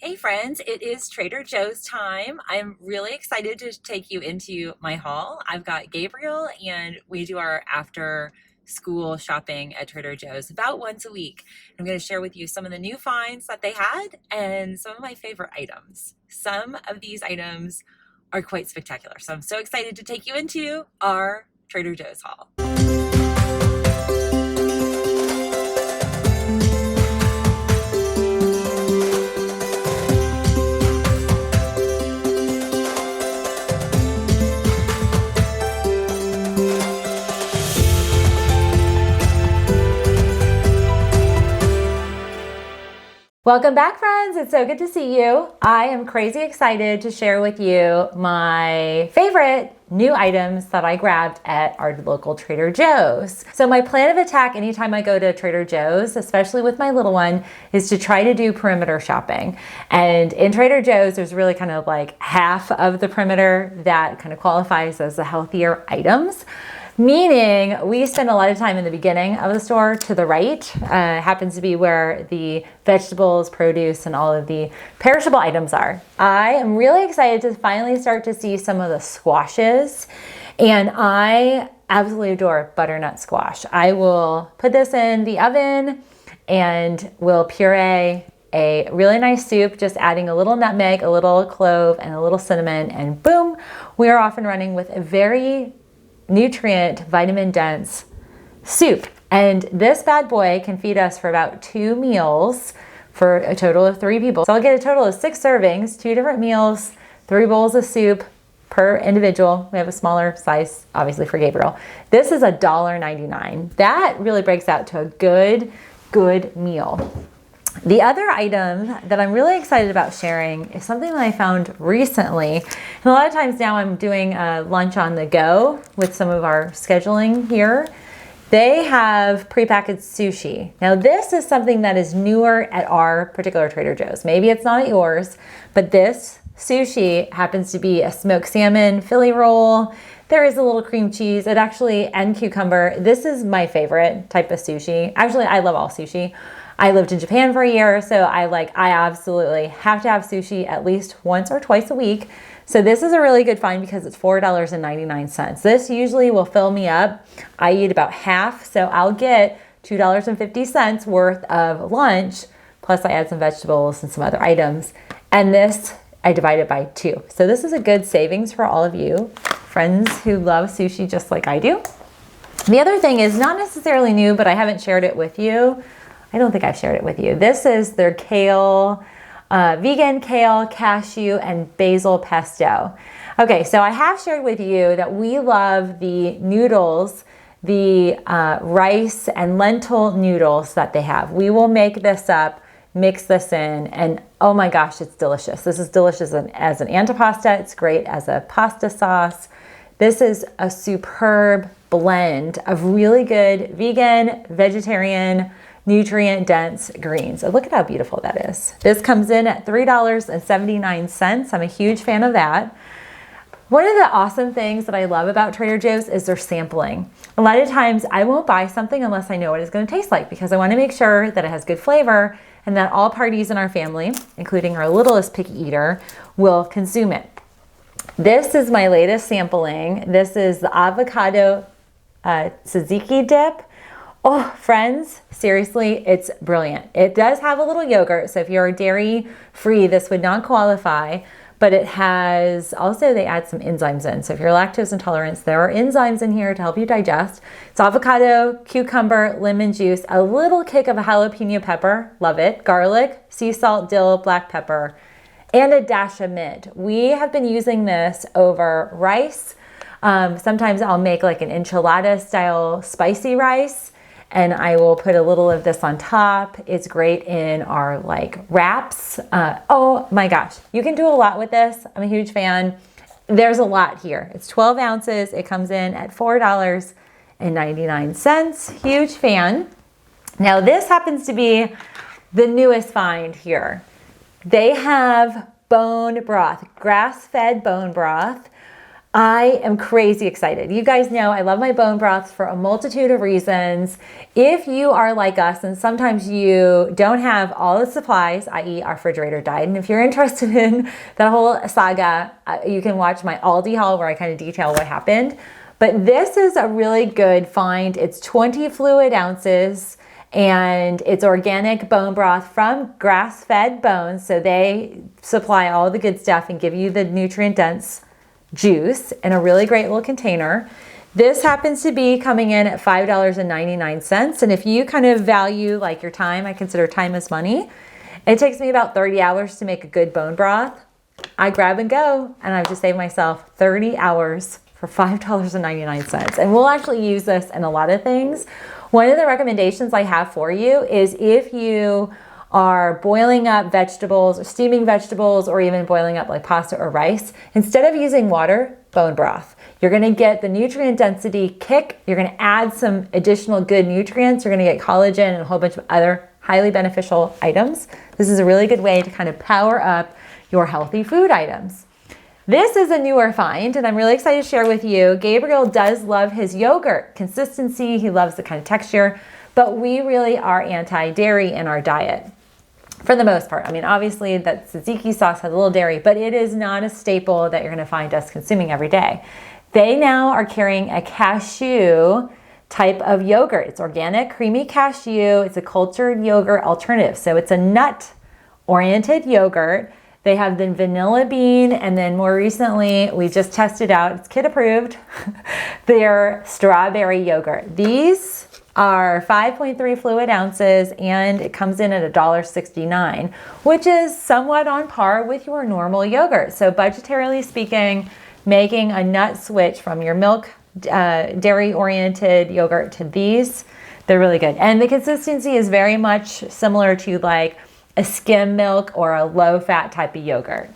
Hey friends, it is Trader Joe's time. I'm really excited to take you into my haul. I've got Gabriel and we do our after school shopping at Trader Joe's about once a week. I'm going to share with you some of the new finds that they had and some of my favorite items. Some of these items are quite spectacular. So I'm so excited to take you into our Trader Joe's haul. Welcome back, friends. It's so good to see you. I am crazy excited to share with you my favorite new items that I grabbed at our local Trader Joe's. So my plan of attack anytime I go to Trader Joe's, especially with my little one, is to try to do perimeter shopping. And in Trader Joe's, there's really kind of like half of the perimeter that kind of qualifies as the healthier items. Meaning we spend a lot of time in the beginning of the store to the right. Happens to be where the vegetables, produce, and all of the perishable items are. I am really excited to finally start to see some of the squashes. And I absolutely adore butternut squash. I will put this in the oven and will puree a really nice soup, just adding a little nutmeg, a little clove, and a little cinnamon, and boom, we are off and running with a very nutrient, vitamin dense soup. And this bad boy can feed us for about 2 meals for a total of 3 people. So I'll get a total of 6 servings, 2 different meals, 3 bowls of soup per individual. We have a smaller size, obviously, for Gabriel. This is $1.99. That really breaks out to a good meal. The other item that I'm really excited about sharing is something that I found recently. And a lot of times now I'm doing a lunch on the go with some of our scheduling here. They have prepackaged sushi. Now this is something that is newer at our particular Trader Joe's. Maybe it's not at yours, but this sushi happens to be a smoked salmon Philly roll. There is a little cream cheese, and cucumber. This is my favorite type of sushi. Actually, I love all sushi. I lived in Japan for a year, so I absolutely have to have sushi at least once or twice a week. So this is a really good find because it's $4.99. This usually will fill me up. I eat about half, so I'll get $2.50 worth of lunch, plus I add some vegetables and some other items. And this, I divide it by 2. So this is a good savings for all of you friends who love sushi just like I do. The other thing is not necessarily new, but I haven't shared it with you. I don't think I've shared it with you. This is their kale, vegan kale, cashew, and basil pesto. Okay, so I have shared with you that we love the noodles, the rice and lentil noodles that they have. We will make this up, mix this in, and oh my gosh, it's delicious. This is delicious as an antipasta. It's great as a pasta sauce. This is a superb blend of really good vegan, vegetarian, nutrient-dense greens. Look at how beautiful that is. This comes in at $3.79. I'm a huge fan of that. One of the awesome things that I love about Trader Joe's is their sampling. A lot of times I won't buy something unless I know what it's going to taste like because I want to make sure that it has good flavor and that all parties in our family, including our littlest picky eater, will consume it. This is my latest sampling. This is the Avocado Tzaziki Dip. Oh, friends, seriously, it's brilliant. It does have a little yogurt, so if you're dairy free, this would not qualify, but it has, also they add some enzymes in. So if you're lactose intolerant, there are enzymes in here to help you digest. It's avocado, cucumber, lemon juice, a little kick of a jalapeno pepper, love it, garlic, sea salt, dill, black pepper, and a dash of mint. We have been using this over rice. Sometimes I'll make like an enchilada style spicy rice, and I will put a little of this on top. It's great in our wraps. Oh my gosh, you can do a lot with this. I'm a huge fan. There's a lot here. It's 12 ounces. It comes in at $4.99. Huge fan. Now this happens to be the newest find here. They have bone broth, grass-fed bone broth. I am crazy excited. You guys know I love my bone broths for a multitude of reasons. If you are like us and sometimes you don't have all the supplies, i.e. our refrigerator died, and if you're interested in that whole saga, you can watch my Aldi haul where I kind of detail what happened. But this is a really good find. It's 20 fluid ounces and it's organic bone broth from grass-fed bones. So they supply all the good stuff and give you the nutrient-dense juice in a really great little container. This happens to be coming in at $5.99. And if you kind of value like your time, I consider time as money. It takes me about 30 hours to make a good bone broth. I grab and go, and I've just saved myself 30 hours for $5.99. And we'll actually use this in a lot of things. One of the recommendations I have for you is if you are boiling up vegetables or steaming vegetables or even boiling up like pasta or rice, instead of using water, bone broth. You're gonna get the nutrient density kick. You're gonna add some additional good nutrients. You're gonna get collagen and a whole bunch of other highly beneficial items. This is a really good way to kind of power up your healthy food items. This is a newer find, and I'm really excited to share with you. Gabriel does love his yogurt consistency. He loves the kind of texture, but we really are anti-dairy in our diet. For the most part. I mean, obviously that tzatziki sauce has a little dairy, but it is not a staple that you're gonna find us consuming every day. They now are carrying a cashew type of yogurt. It's organic, creamy cashew. It's a cultured yogurt alternative. So it's a nut-oriented yogurt. They have the vanilla bean, and then more recently, we just tested out, it's kid approved, their strawberry yogurt. These are 5.3 fluid ounces and it comes in at $1.69, which is somewhat on par with your normal yogurt. So budgetarily speaking, making a nut switch from your milk dairy oriented yogurt to these, they're really good. And the consistency is very much similar to like a skim milk or a low fat type of yogurt.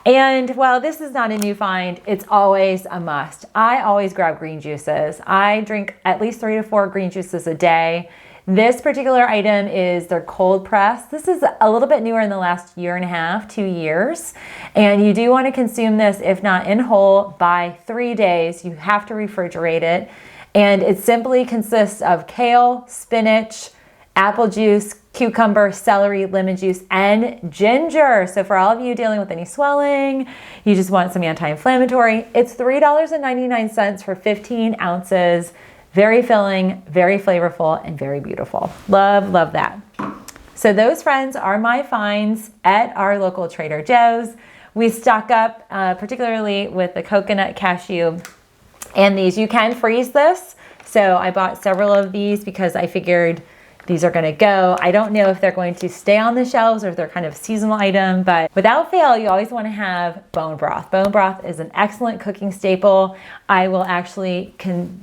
And while this is not a new find, it's always a must. I always grab green juices. I drink at least 3 to 4 green juices a day. This particular item is their cold press. This is a little bit newer in the last year and a half, 2 years. And you do want to consume this, if not in whole, by 3 days. You have to refrigerate it. And it simply consists of kale, spinach, apple juice, cucumber, celery, lemon juice, and ginger. So for all of you dealing with any swelling, you just want some anti-inflammatory, it's $3.99 for 15 ounces. Very filling, very flavorful, and very beautiful. Love, love that. So those, friends, are my finds at our local Trader Joe's. We stock up, particularly with the coconut cashew and these. You can freeze this. So I bought several of these because I figured these are going to go. I don't know if they're going to stay on the shelves or if they're kind of a seasonal item, but without fail, you always want to have bone broth. Bone broth is an excellent cooking staple. I will actually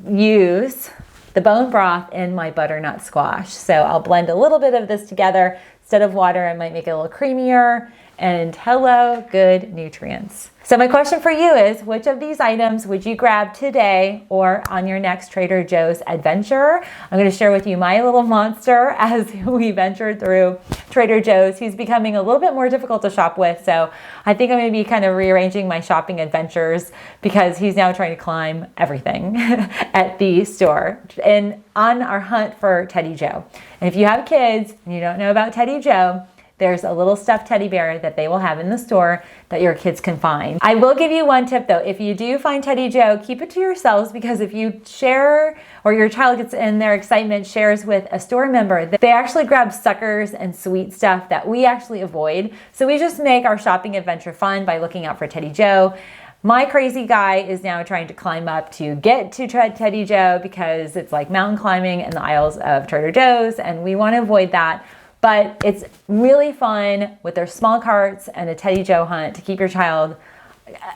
use the bone broth in my butternut squash. So I'll blend a little bit of this together. Instead of water, I might make it a little creamier, and hello, good nutrients. So my question for you is, which of these items would you grab today or on your next Trader Joe's adventure? I'm going to share with you my little monster as we venture through Trader Joe's. He's becoming a little bit more difficult to shop with, so I think I'm going to be kind of rearranging my shopping adventures because he's now trying to climb everything at the store and on our hunt for Teddy Joe. And if you have kids and you don't know about Teddy Joe, there's a little stuffed teddy bear that they will have in the store that your kids can find. I will give you one tip though. If you do find Teddy Joe, keep it to yourselves, because if you share or your child gets in their excitement shares with a store member, they actually grab suckers and sweet stuff that we actually avoid. So we just make our shopping adventure fun by looking out for Teddy Joe. My crazy guy is now trying to climb up to get to Teddy Joe because it's like mountain climbing in the aisles of Trader Joe's, and we want to avoid that. But it's really fun with their small carts and a Teddy Joe hunt to keep your child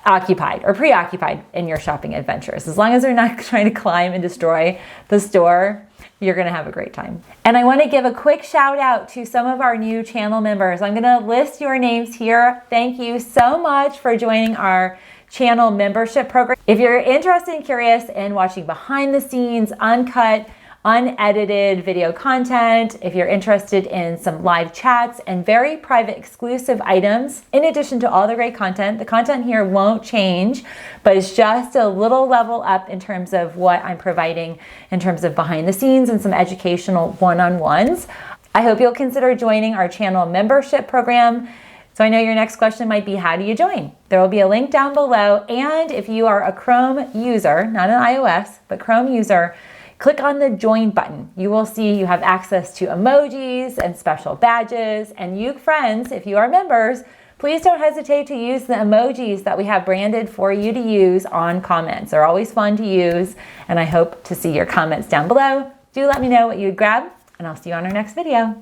occupied or preoccupied in your shopping adventures. As long as they're not trying to climb and destroy the store, you're going to have a great time. And I want to give a quick shout out to some of our new channel members. I'm going to list your names here. Thank you so much for joining our channel membership program. If you're interested and curious in watching behind the scenes, uncut, unedited video content, if you're interested in some live chats and very private exclusive items, in addition to all the great content, the content here won't change, but it's just a little level up in terms of what I'm providing in terms of behind the scenes and some educational one-on-ones. I hope you'll consider joining our channel membership program. So I know your next question might be, how do you join? There will be a link down below. And if you are a Chrome user, not an iOS, but Chrome user, click on the join button. You will see you have access to emojis and special badges. And you friends, if you are members, please don't hesitate to use the emojis that we have branded for you to use on comments. They're always fun to use. And I hope to see your comments down below. Do let me know what you'd grab, and I'll see you on our next video.